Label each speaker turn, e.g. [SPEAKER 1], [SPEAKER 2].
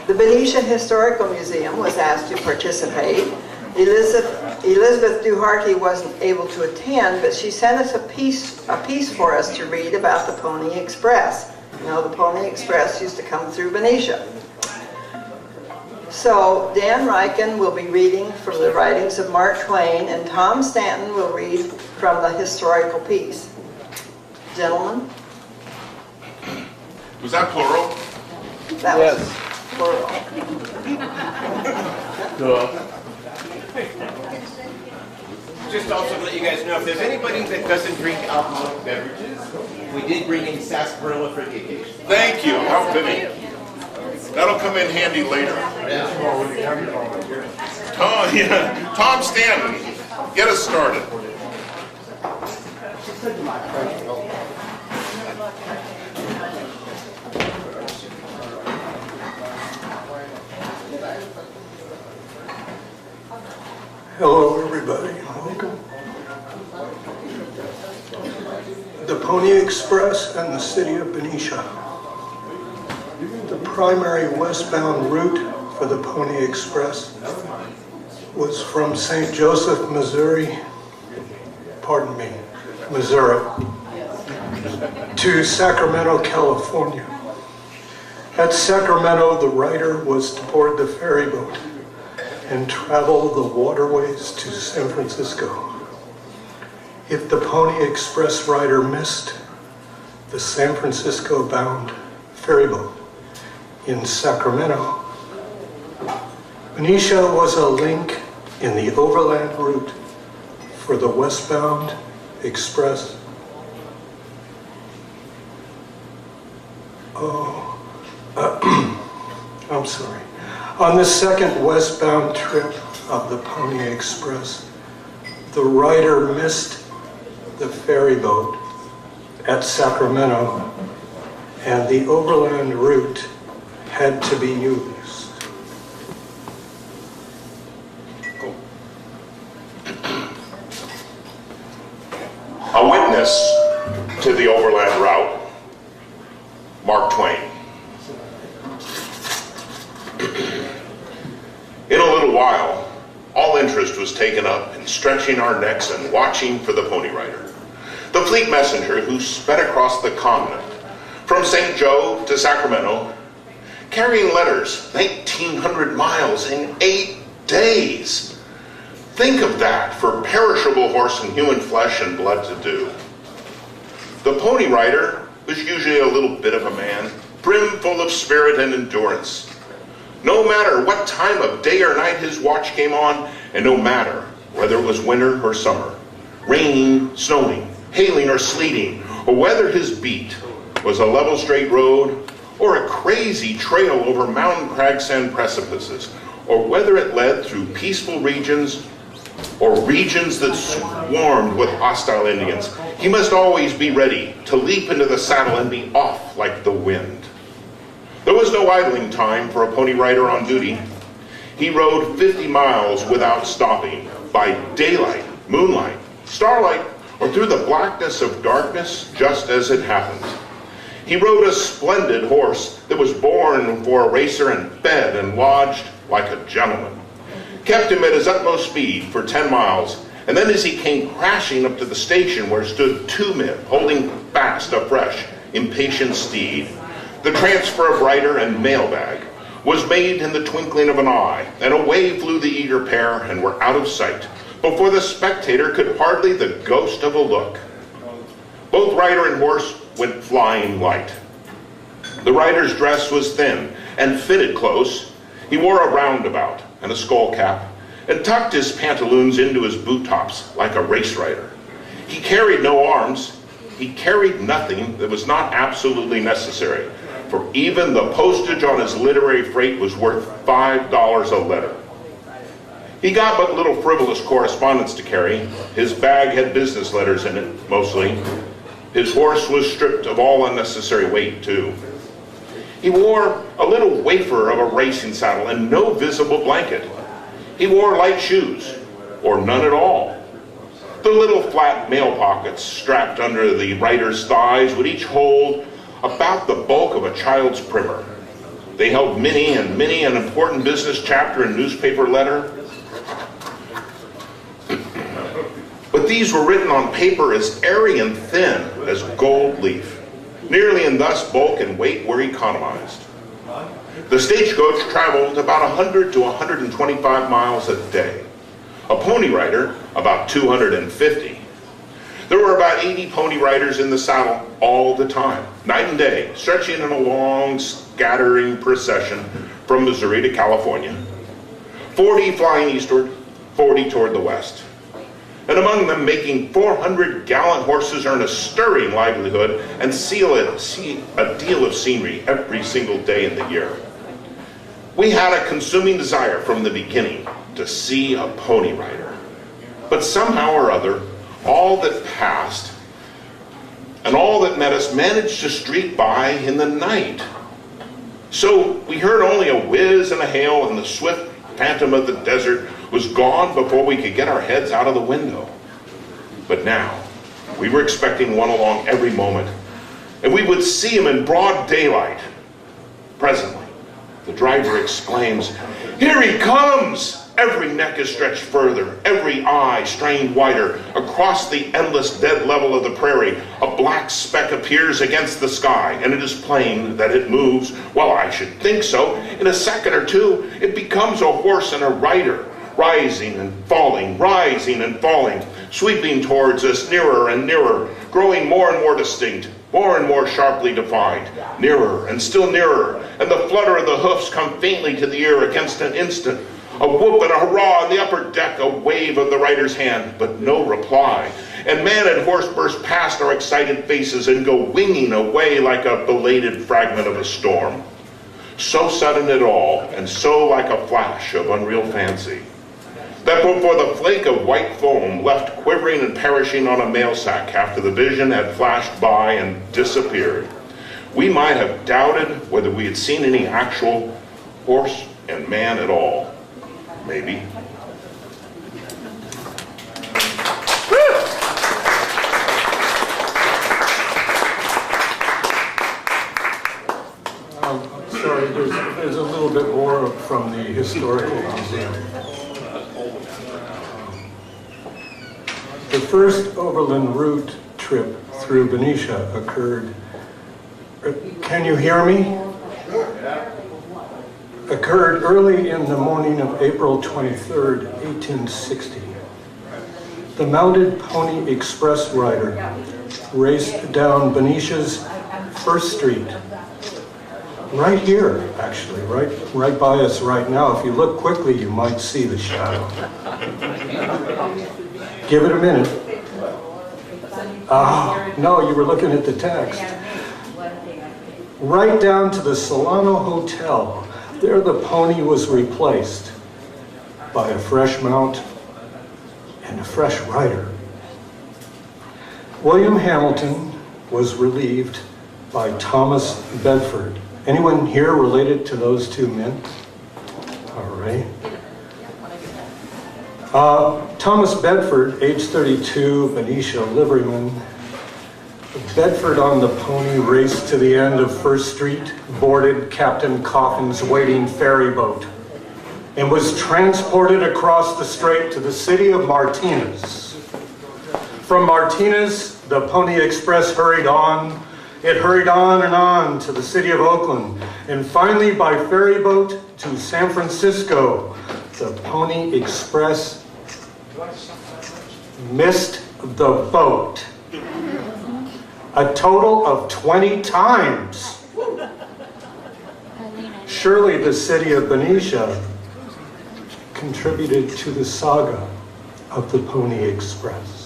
[SPEAKER 1] The Benicia Historical Museum was asked to participate. Elizabeth Duharty wasn't able to attend, but she sent us a piece for us to read about the Pony Express. You know, the Pony Express used to come through Benicia. So Dan Ryken will be reading from the writings of Mark Twain, and Tom Stanton will read from the historical piece. Gentlemen?
[SPEAKER 2] Was that plural?
[SPEAKER 1] That
[SPEAKER 3] Yes.
[SPEAKER 1] was plural.
[SPEAKER 4] Just also to let you guys know, if there's anybody that doesn't drink alcoholic beverages, we did bring in sarsaparilla for the occasion.
[SPEAKER 2] Thank you. How fitting. That'll come in handy later. Tom Stanton, get us started.
[SPEAKER 5] Hello, everybody. Welcome. The Pony Express and the city of Benicia. The primary westbound route for the Pony Express was from St. Joseph, Missouri, to Sacramento, California. At Sacramento, the rider was to board the ferry boat and travel the waterways to San Francisco. If the Pony Express rider missed the San Francisco-bound ferry boat in Sacramento, Benicia was a link in the overland route for the westbound express. I'm sorry. On the second westbound trip of the Pony Express, the rider missed the ferry boat at Sacramento, and the overland route had to be used.
[SPEAKER 2] A witness to the overland route, Mark Twain. In a little while, all interest was taken up in stretching our necks and watching for the Pony Rider, the fleet messenger who sped across the continent from St. Joe to Sacramento, carrying letters 1,900 miles in 8 days. Think of that for perishable horse and human flesh and blood to do. The Pony Rider was usually a little bit of a man, brimful of spirit and endurance. No matter what time of day or night his watch came on, and no matter whether it was winter or summer, raining, snowing, hailing or sleeting, or whether his beat was a level straight road or a crazy trail over mountain crags and precipices, or whether it led through peaceful regions or regions that swarmed with hostile Indians, he must always be ready to leap into the saddle and be off like the wind. There was no idling time for a pony rider on duty. He rode 50 miles without stopping, by daylight, moonlight, starlight, or through the blackness of darkness, just as it happened. He rode a splendid horse that was born for a racer and fed and lodged like a gentleman. Kept him at his utmost speed for 10 miles, and then as he came crashing up to the station where stood 2 men holding fast a fresh, impatient steed, the transfer of rider and mailbag was made in the twinkling of an eye, and away flew the eager pair and were out of sight before the spectator could hardly the ghost of a look. Both rider and horse went flying light. The rider's dress was thin and fitted close. He wore a roundabout and a skull cap, and tucked his pantaloons into his boot tops like a race rider. He carried no arms. He carried nothing that was not absolutely necessary, for even the postage on his literary freight was worth $5 a letter. He got but little frivolous correspondence to carry. His bag had business letters in it, mostly. His horse was stripped of all unnecessary weight, too. He wore a little wafer of a racing saddle and no visible blanket. He wore light shoes, or none at all. The little flat mail pockets strapped under the rider's thighs would each hold about the bulk of a child's primer. They held many an important business chapter and newspaper letter. But these were written on paper as airy and thin as gold leaf. Nearly in thus bulk and weight were economized. The stagecoach traveled about 100 to 125 miles a day. A pony rider, about 250. There were about 80 pony riders in the saddle all the time, night and day, stretching in a long, scattering procession from Missouri to California. 40 flying eastward, 40 toward the west. And among them, making 400 gallant horses earn a stirring livelihood and see a deal of scenery every single day in the year. We had a consuming desire from the beginning to see a pony rider. But somehow or other, all that passed and all that met us managed to streak by in the night. So we heard only a whiz and a hail, and the swift phantom of the desert was gone before we could get our heads out of the window. But now, we were expecting one along every moment, and we would see him in broad daylight. Presently, the driver exclaims, "Here he comes!" Every neck is stretched further, every eye strained wider. Across the endless dead level of the prairie, a black speck appears against the sky, and it is plain that it moves. Well, I should think so. In a second or two, it becomes a horse and a rider, rising and falling, sweeping towards us nearer and nearer, growing more and more distinct, more and more sharply defined, nearer and still nearer, and the flutter of the hoofs come faintly to the ear against an instant. A whoop and a hurrah on the upper deck, a wave of the rider's hand, but no reply. And man and horse burst past our excited faces and go winging away like a belated fragment of a storm. So sudden it all, and so like a flash of unreal fancy, that before the flake of white foam left quivering and perishing on a mail sack after the vision had flashed by and disappeared, we might have doubted whether we had seen any actual horse and man at all. Maybe.
[SPEAKER 5] Sorry, there's a little bit more from the Historical Museum. The first overland route trip through Benicia occurred, can you hear me? Occurred early in the morning of April 23rd, 1860. The mounted Pony Express rider raced down Benicia's First Street. Right here, actually, right by us right now. If you look quickly, you might see the shadow. Give it a minute. Oh, no, you were looking at the text. Right down to the Solano Hotel. There the pony was replaced by a fresh mount and a fresh rider. William Hamilton was relieved by Thomas Bedford. Anyone here related to those two men? All right. Thomas Bedford, age 32, Benicia liveryman. Bedford on the pony raced to the end of First Street, boarded Captain Coffin's waiting ferry boat, and was transported across the strait to the city of Martinez. From Martinez, the Pony Express hurried on. It hurried on and on to the city of Oakland, and finally by ferry boat to San Francisco. The Pony Express missed the boat a total of 20 times. Surely the city of Benicia contributed to the saga of the Pony Express.